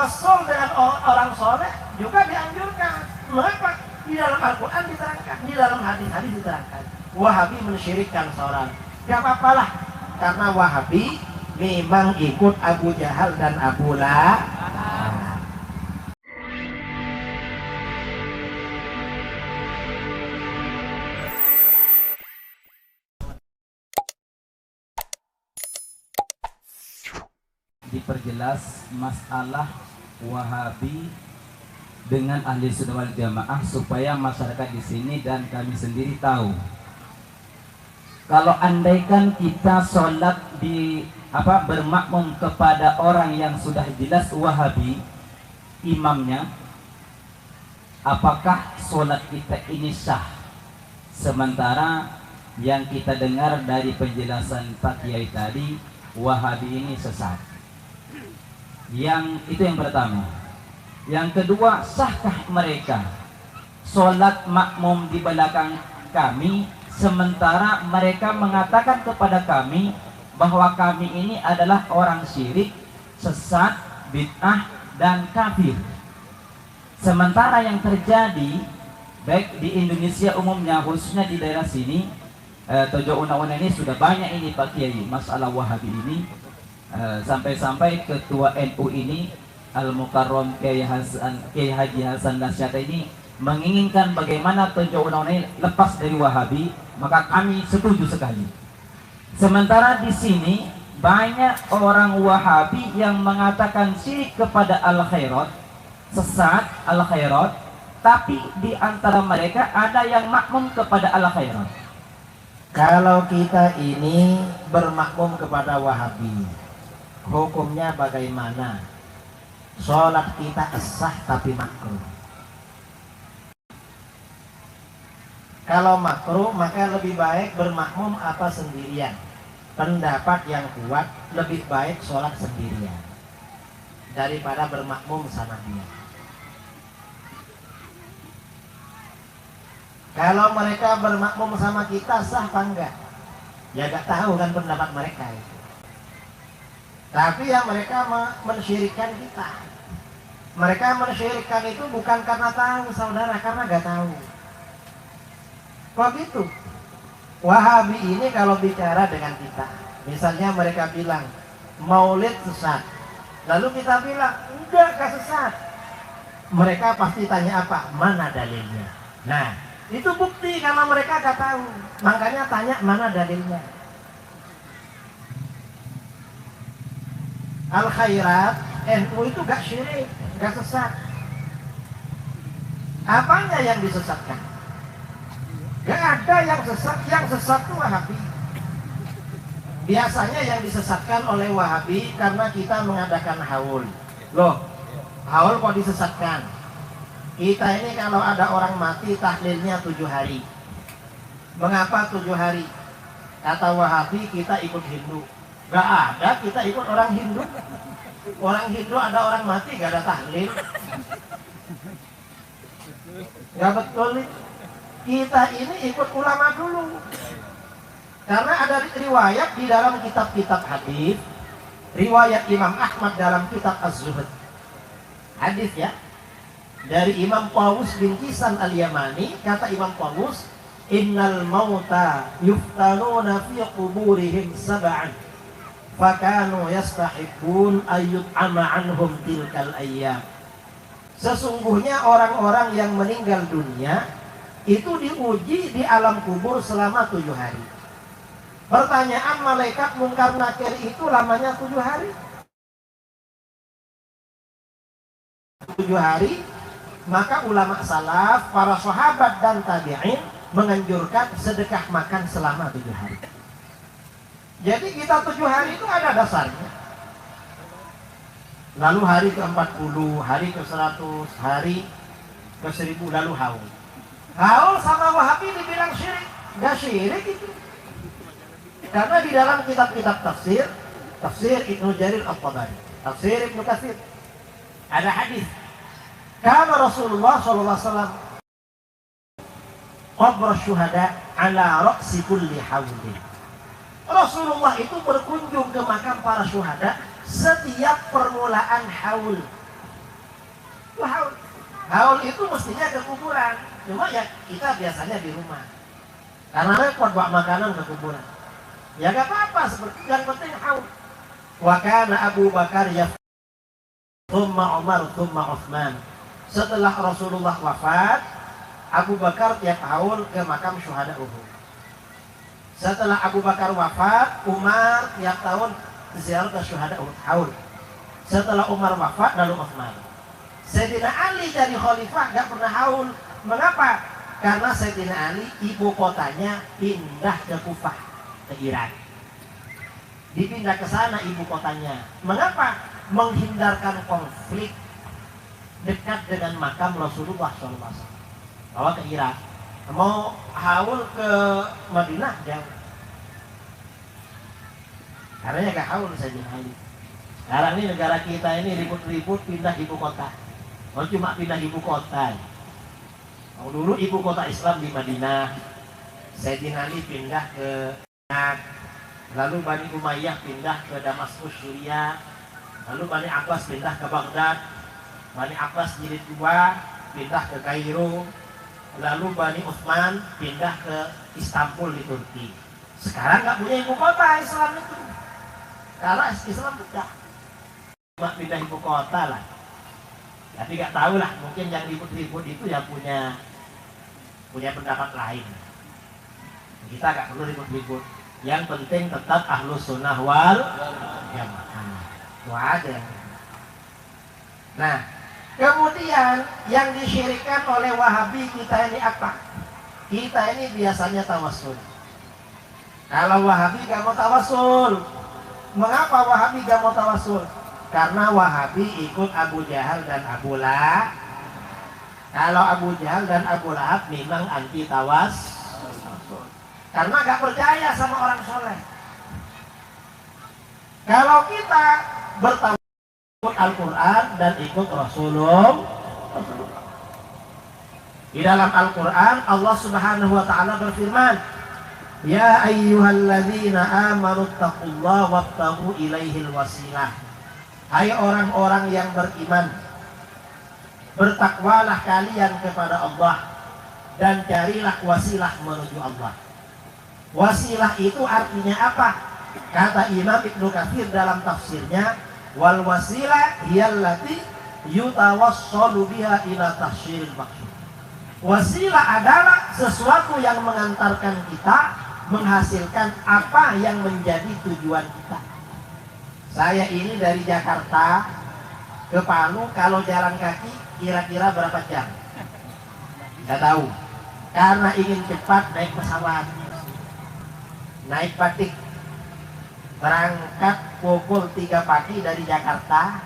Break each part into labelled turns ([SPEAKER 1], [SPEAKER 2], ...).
[SPEAKER 1] tawasul dengan orang soleh juga dianjurkan. Mengapa? Di dalam Al-Quran diterangkan, di dalam hadis-hadis diterangkan. Wahabi mensyirikkan seorang, gak apa-apalah, karena Wahabi memang ikut Abu Jahal dan Abu Lahab.
[SPEAKER 2] Diperjelas masalah Wahabi dengan ahli sunnah wal jamaah supaya masyarakat di sini dan kami sendiri tahu. Kalau andaikan kita sholat bermakmum kepada orang yang sudah jelas Wahabi imamnya, apakah sholat kita ini sah? Sementara yang kita dengar dari penjelasan Pak Kiai tadi, Wahabi ini sesat. Itu yang pertama. Yang kedua, sahkah mereka sholat makmum di belakang kami, sementara mereka mengatakan kepada kami bahwa kami ini adalah orang syirik, sesat, bid'ah, dan kafir. Sementara yang terjadi baik di Indonesia umumnya, khususnya di daerah sini, Tojo Una-Una ini sudah banyak ini Pak Kiai, masalah Wahabi ini. Sampai-sampai ketua NU ini Al-Mukarram Kiai Haji Hasan Dasyat ini menginginkan bagaimana Tojo Una-Una ini lepas dari Wahabi, maka kami setuju sekali. Sementara di sini banyak orang Wahabi yang mengatakan syirik kepada Al-Khairat, sesat Al-Khairat, tapi di antara mereka ada yang makmum kepada Al-Khairat.
[SPEAKER 1] Kalau kita ini bermakmum kepada Wahabi, hukumnya bagaimana? Sholat kita sah tapi makruh. Kalau makruh maka lebih baik bermakmum apa sendirian. Pendapat yang kuat lebih baik sholat sendirian daripada bermakmum sama dia. Kalau mereka bermakmum sama kita sah apa enggak? Ya gak tahu kan pendapat mereka itu. Tapi yang mereka mensyirikkan kita. Mereka mensyirikkan itu bukan karena tahu saudara, karena gak tahu. Kok gitu? Wahabi ini kalau bicara dengan kita, misalnya mereka bilang maulid sesat, lalu kita bilang enggak, gak sesat. Mereka pasti tanya apa? Mana dalilnya? Nah, itu bukti karena mereka gak tahu. Makanya tanya mana dalilnya. Al-Khairat, NU itu gak syirik, gak sesat. Apanya yang disesatkan? Gak ada yang sesat itu Wahabi. Biasanya yang disesatkan oleh Wahabi karena kita mengadakan haul. Loh, haul kok disesatkan? Kita ini kalau ada orang mati tahlilnya 7 hari. Mengapa 7 hari? Kata Wahabi kita ikut Hindu. Gak ada, kita ikut orang Hindu. Orang Hindu ada orang mati gak ada tahlil. Gak betul nih. Kita ini ikut ulama dulu. Karena ada riwayat di dalam kitab-kitab hadis, riwayat Imam Ahmad dalam kitab Az-Zuhud. Hadis ya. Dari Imam Tawus bin Kisan al-Yamani, kata Imam Tawus, innal mauta yuftanuna fi quburihim sab'an fakanu yastahibbun ayyut'ama anhum tilkal ayyam. Sesungguhnya orang-orang yang meninggal dunia itu diuji di alam kubur selama 7 hari. Pertanyaan malaikat Munkar Nakir itu lamanya 7 hari. 7 hari, maka ulama salaf, para sahabat dan tabi'in menganjurkan sedekah makan selama 7 hari. Jadi kita 7 hari itu ada dasarnya. Lalu hari ke-40, hari ke-100, hari ke-1000, lalu haul. Haul sama Wahabi dibilang syirik. Gak syirik itu. Karena di dalam kitab-kitab tafsir, tafsir Ibnu Jarir At-Tabari, tafsir Ibnu Katsir, ada hadis. Karena Rasulullah SAW qabr syuhada ala ra'si kulli haulin. Rasulullah itu berkunjung ke makam para syuhada setiap permulaan haul. Haul itu mestinya ke kuburan, cuma ya kita biasanya di rumah karena repot bawa makanan ke kuburan. Ya gak apa-apa, seperti yang penting haul. Wa kana Abu Bakar thumma Umar thumma Utsman. Setelah Rasulullah wafat, Abu Bakar tiap haul ke makam syuhada Uhud. Setelah Abu Bakar wafat, Umar tiap tahun ziarah ke syuhada Uhud haul. Setelah Umar wafat, lalu Utsman. Sayyidina Ali jadi khalifah gak pernah haul. Mengapa? Karena Sayyidina Ali ibu kotanya pindah ke Kufah, ke Irak. Dipindah ke sana ibu kotanya. Mengapa? Menghindarkan konflik dekat dengan makam Rasulullah SAW. Bawa ke Irak. Mau haul ke Madinah jauh. Karena gak haul Sayyidina Ali. Sekarang ini negara kita ini ribut-ribut pindah ibu kota. Oh cuma pindah ibu kota. Oh, dulu ibu kota Islam di Madinah. Sayyidina Ali pindah ke Irak. Lalu Bani Umayyah pindah ke Damaskus, Syria. Lalu Bani Abbas pindah ke Baghdad. Bani Abbas jilid 2 pindah ke Kairo. Lalu Bani Utsman pindah ke Istanbul di Turki. Sekarang nggak punya ibu kota Islam itu. Karena Islam sudah cuma pindah ibu kota lah. Tapi nggak tahu lah, mungkin yang ribut-ribut itu ya punya pendapat lain. Kita nggak perlu ribut-ribut. Yang penting tetap ahlus sunnah wal jamaah. Itu aja. Nah, kemudian yang disyirikan oleh Wahabi kita ini apa? Kita ini biasanya tawasul. Kalau Wahabi gak mau tawasul. Mengapa Wahabi gak mau tawasul? Karena Wahabi ikut Abu Jahal dan Abu Lahab. Kalau Abu Jahal dan Abu Lahab memang anti tawas. Karena gak percaya sama orang soleh. Kalau kita bertawassul Al-Quran dan ikut Rasulullah. Di dalam Al-Quran Allah Subhanahu wa ta'ala berfirman, ya ayyuhalladzina amanu taqullaha wabtaghu ilaihil wasilah. Hai orang-orang yang beriman, bertakwalah kalian kepada Allah dan carilah wasilah menuju Allah. Wasilah itu artinya apa? Kata Imam Ibnu Katsir dalam tafsirnya, wal wasilah hiyallati yutawassalu biha ila tahsyiril maqsud. Wasilah adalah sesuatu yang mengantarkan kita menghasilkan apa yang menjadi tujuan kita. Saya ini dari Jakarta ke Palu kalau jalan kaki kira-kira berapa jam? Tidak tahu. Karena ingin cepat naik pesawat, naik batik, berangkat pukul 3 pagi dari Jakarta.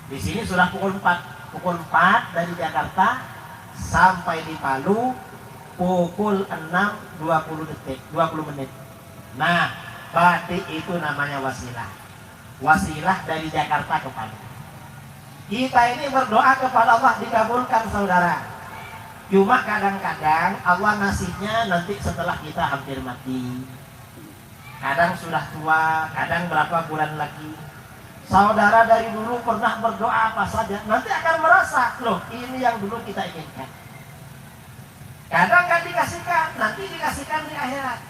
[SPEAKER 1] Di sini sudah pukul 4 dari Jakarta sampai di Palu pukul 6:20 menit. Nah, batik itu namanya wasilah. Wasilah dari Jakarta ke Palu. Kita ini berdoa kepada Allah dikabulkan saudara. Cuma kadang-kadang Allah ngasihnya nanti setelah kita hampir mati. Kadang sudah tua, kadang berapa bulan lagi. Saudara dari dulu pernah berdoa apa saja, nanti akan merasa, loh ini yang dulu kita inginkan. Kadang kan dikasihkan, nanti dikasihkan di akhirat.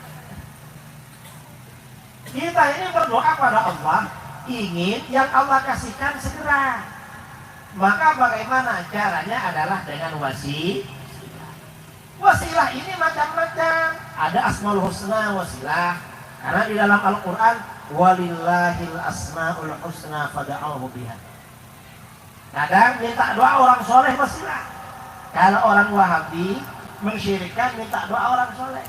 [SPEAKER 1] Kita ini berdoa pada Allah, ingin yang Allah kasihkan segera. Maka bagaimana caranya adalah dengan wasilah ini macam-macam. Ada Asmaul Husna wasilah. Karena di dalam Al-Quran, walillahil asmaul husna fada'uhu biha. Kadang minta doa orang soleh wasilah. Kalau orang Wahabi mensyirikan minta doa orang soleh.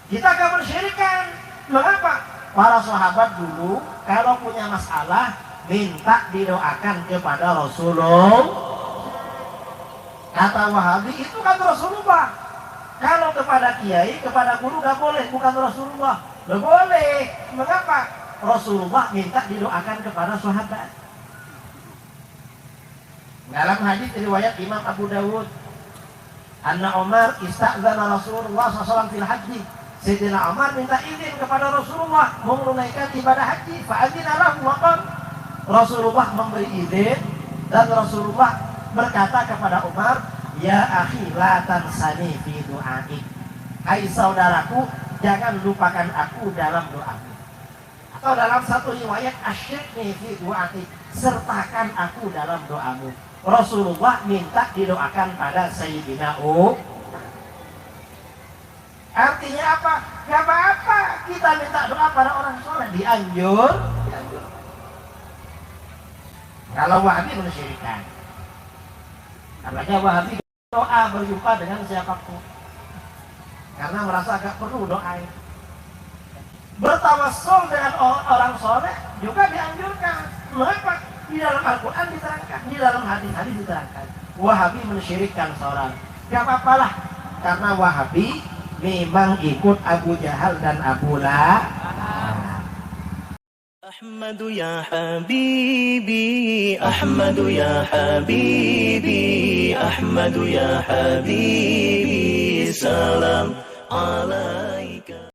[SPEAKER 1] Kita gak mensyirikan. Mengapa? Para sahabat dulu kalau punya masalah minta didoakan kepada Rasulullah. Kata Wahabi itu kan Rasulullah. Kalau kepada kiai, kepada guru gak boleh, bukan Rasulullah. Gak boleh. Mengapa? Rasulullah minta didoakan kepada sahabat. Dalam hadis riwayat Imam Abu Dawud, Anna Umar ista'zana Rasulullah SAW fil haji. Sayyidina Umar minta izin kepada Rasulullah menunaikan ibadah haji. Fa'adzina lahu wa qala. Rasulullah memberi izin dan Rasulullah berkata kepada Umar, ya akhi la tansani fi du'aik. Hai saudaraku, jangan lupakan aku dalam doamu. Atau dalam satu riwayat, asyirni fi du'aik, sertakan aku dalam doamu. Rasulullah minta didoakan pada Sayyidina Artinya apa? Gak apa-apa kita minta doa pada orang soleh, dianjur. Kalau Wahabi mensyirikan, katanya Wahabi doa berjumpa dengan siapapun karena merasa agak perlu doa. Bertawassul dengan orang soleh juga dianjurkan. Mengapa? Di dalam Al-Quran diterangkan, di dalam hadis-hadis diterangkan. Wahabi mensyirikkan seorang, gak apa-apalah, karena Wahabi memang ikut Abu Jahal dan Abu Lahab.
[SPEAKER 3] أحمد يا حبيبي أحمد يا حبيبي أحمد يا حبيبي سلام على